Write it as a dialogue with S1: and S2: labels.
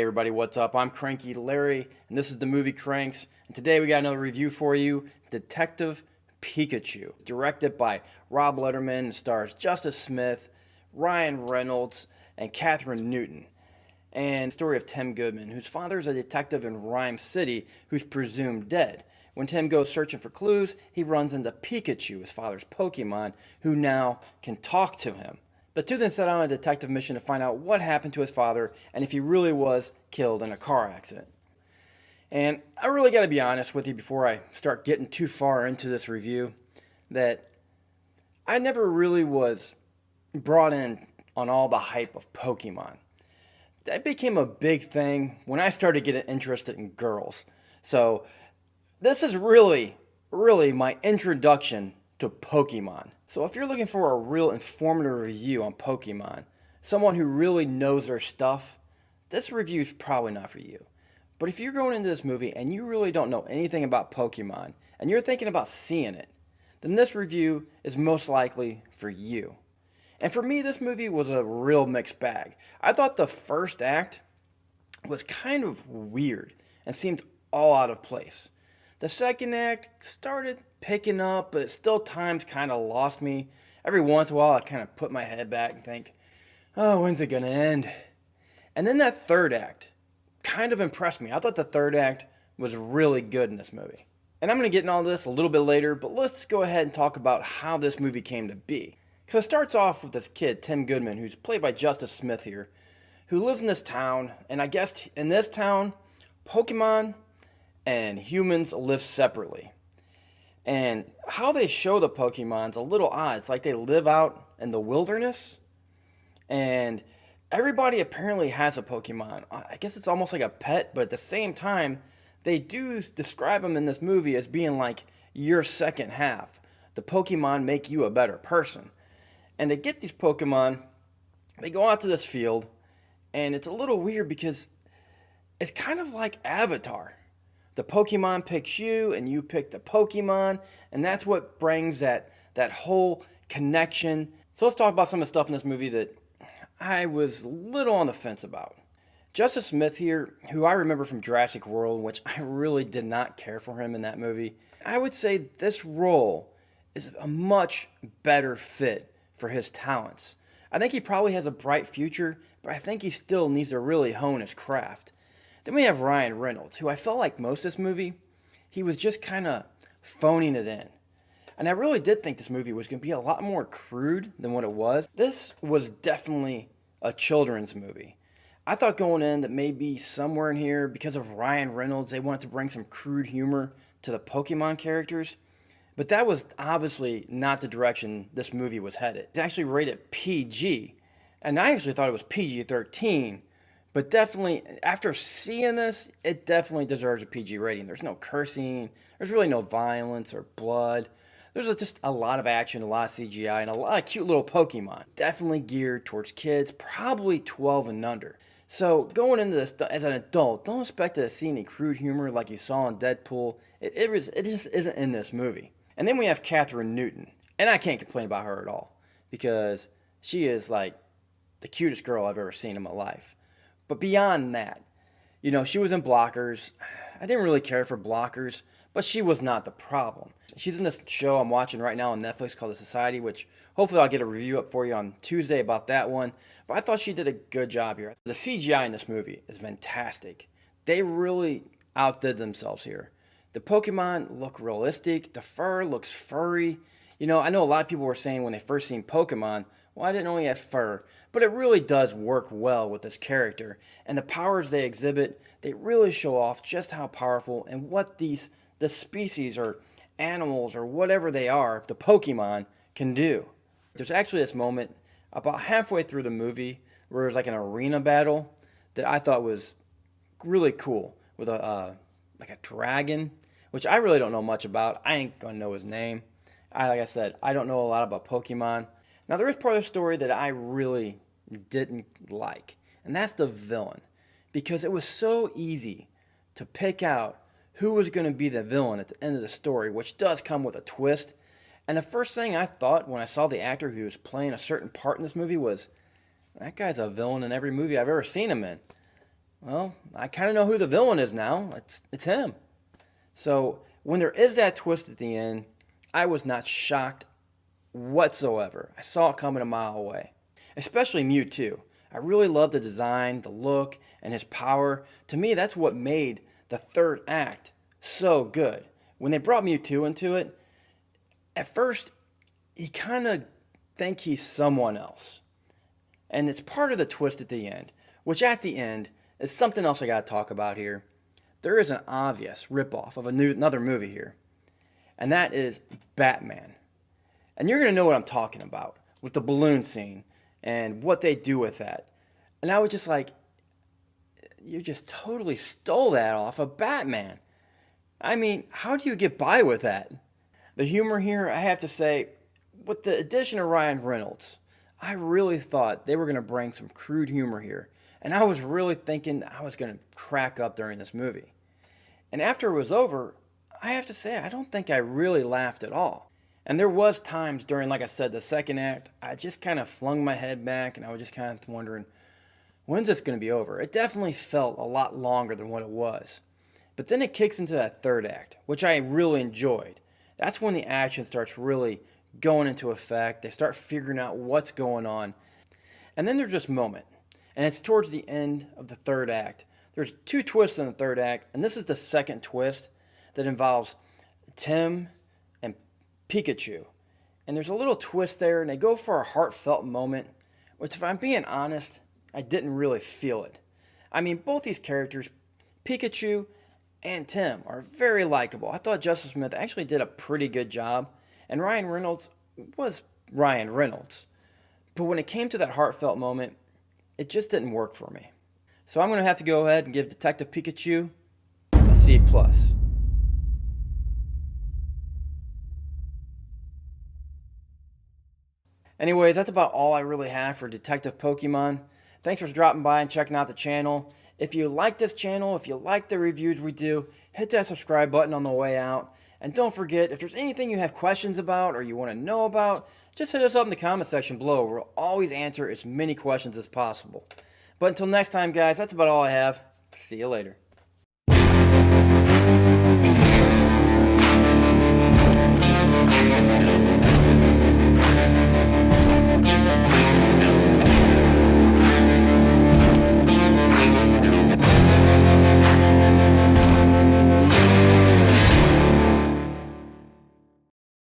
S1: everybody, what's up? I'm Cranky Larry, and this is the Movie Cranks. And today we got another review for you, Detective Pikachu. Directed by Rob Letterman and stars Justice Smith, Ryan Reynolds, and Catherine Newton. And the story of Tim Goodman, whose father is a detective in Rhyme City who's presumed dead. When Tim goes searching for clues, he runs into Pikachu, his father's Pokemon, who now can talk to him. The two then set out on a detective mission to find out what happened to his father and if he really was killed in a car accident. And I really got to be honest with you before I start getting too far into this review that I never really was brought in on all the hype of Pokemon. That became a big thing when I started getting interested in girls. So this is really my introduction to Pokemon. So if you're looking for a real informative review on Pokemon, someone who really knows their stuff, this review is probably not for you. But if you're going into this movie and you really don't know anything about Pokemon and you're thinking about seeing it, then this review is most likely for you. And for me, this movie was a real mixed bag. I thought the first act was kind of weird and seemed all out of place. The second act started picking up, but still times kind of lost me. Every once in a while, I kind of put my head back and think, oh, when's it going to end? And then that third act kind of impressed me. I thought the third act was really good in this movie. And I'm going to get into all this a little bit later, but let's go ahead and talk about how this movie came to be. Because it starts off with this kid, Tim Goodman, who's played by Justice Smith here, who lives in this town, and I guess in this town, Pokemon and humans live separately. And how they show the Pokemon's a little odd. It's like they live out in the wilderness, and everybody apparently has a Pokemon. I guess it's almost like a pet, but at the same time, they do describe them in this movie as being like your second half. The Pokemon make you a better person. And to get these Pokemon, they go out to this field, and it's a little weird because it's kind of like Avatar. The Pokemon picks you, and you pick the Pokemon, and that's what brings that whole connection. So let's talk about some of the stuff in this movie that I was a little on the fence about. Justice Smith here, who I remember from Jurassic World, which I really did not care for him in that movie, I would say this role is a much better fit for his talents. I think he probably has a bright future, but I think he still needs to really hone his craft. Then we have Ryan Reynolds, who I felt like most of this movie, he was just kind of phoning it in. And I really did think this movie was going to be a lot more crude than what it was. This was definitely a children's movie. I thought going in that maybe somewhere in here, because of Ryan Reynolds, they wanted to bring some crude humor to the Pokemon characters. But that was obviously not the direction this movie was headed. It's actually rated PG. And I actually thought it was PG-13. But definitely, after seeing this, it definitely deserves a PG rating. There's no cursing. There's really no violence or blood. There's just a lot of action, a lot of CGI, and a lot of cute little Pokemon. Definitely geared towards kids, probably 12 and under. So going into this as an adult, don't expect to see any crude humor like you saw in Deadpool. It just isn't in this movie. And then we have Catherine Newton. And I can't complain about her at all. Because she is like the cutest girl I've ever seen in my life. But beyond that, she was in Blockers. I didn't really care for Blockers, but she was not the problem. She's in this show I'm watching right now on Netflix called The Society, which hopefully I'll get a review up for you on Tuesday about that one. But I thought she did a good job here. The CGI in this movie is fantastic. They really outdid themselves here. The Pokemon look realistic. The fur looks furry. I know a lot of people were saying when they first seen Pokemon, well, I didn't know he had fur. But it really does work well with this character. And the powers they exhibit, they really show off just how powerful and what the species or animals or whatever they are, the Pokemon, can do. There's actually this moment about halfway through the movie where there's like an arena battle that I thought was really cool with a dragon, which I really don't know much about. I ain't gonna know his name. Like I said, I don't know a lot about Pokemon. Now there is part of the story that I really didn't like, and that's the villain, because it was so easy to pick out who was going to be the villain at the end of the story, which does come with a twist. And the first thing I thought when I saw the actor who was playing a certain part in this movie was, that guy's a villain in every movie I've ever seen him in. well, I kind of know who the villain is now. It's him. So when there is that twist at the end, I was not shocked whatsoever. I saw it coming a mile away. Especially Mewtwo. I really love the design, the look, and his power. To me, that's what made the third act so good. When they brought Mewtwo into it, at first, you kind of think he's someone else. And it's part of the twist at the end, which at the end is something else I got to talk about here. There is an obvious ripoff of another movie here, and that is Batman. And you're going to know what I'm talking about with the balloon scene and what they do with that. And I was just like, you just totally stole that off of Batman. I mean, how do you get by with that? The humor here, I have to say, with the addition of Ryan Reynolds, I really thought they were going to bring some crude humor here. And I was really thinking I was going to crack up during this movie. And after it was over, I have to say, I don't think I really laughed at all. And there was times during, like I said, the second act, I just kind of flung my head back and I was just kind of wondering, when's this going to be over? It definitely felt a lot longer than what it was. But then it kicks into that third act, which I really enjoyed. That's when the action starts really going into effect. They start figuring out what's going on. And then there's this moment, and it's towards the end of the third act. There's two twists in the third act, and this is the second twist that involves Tim and Pikachu. And there's a little twist there, and they go for a heartfelt moment, which, if I'm being honest, I didn't really feel it. I mean, both these characters, Pikachu and Tim, are very likable. I thought Justice Smith actually did a pretty good job, and Ryan Reynolds was Ryan Reynolds. But when it came to that heartfelt moment, it just didn't work for me. So I'm going to have to go ahead and give Detective Pikachu a C+. Anyways, that's about all I really have for Detective Pokemon. Thanks for dropping by and checking out the channel. If you like this channel, if you like the reviews we do, hit that subscribe button on the way out. And don't forget, if there's anything you have questions about or you want to know about, just hit us up in the comment section below. We'll always answer as many questions as possible. But until next time, guys, that's about all I have. See you later.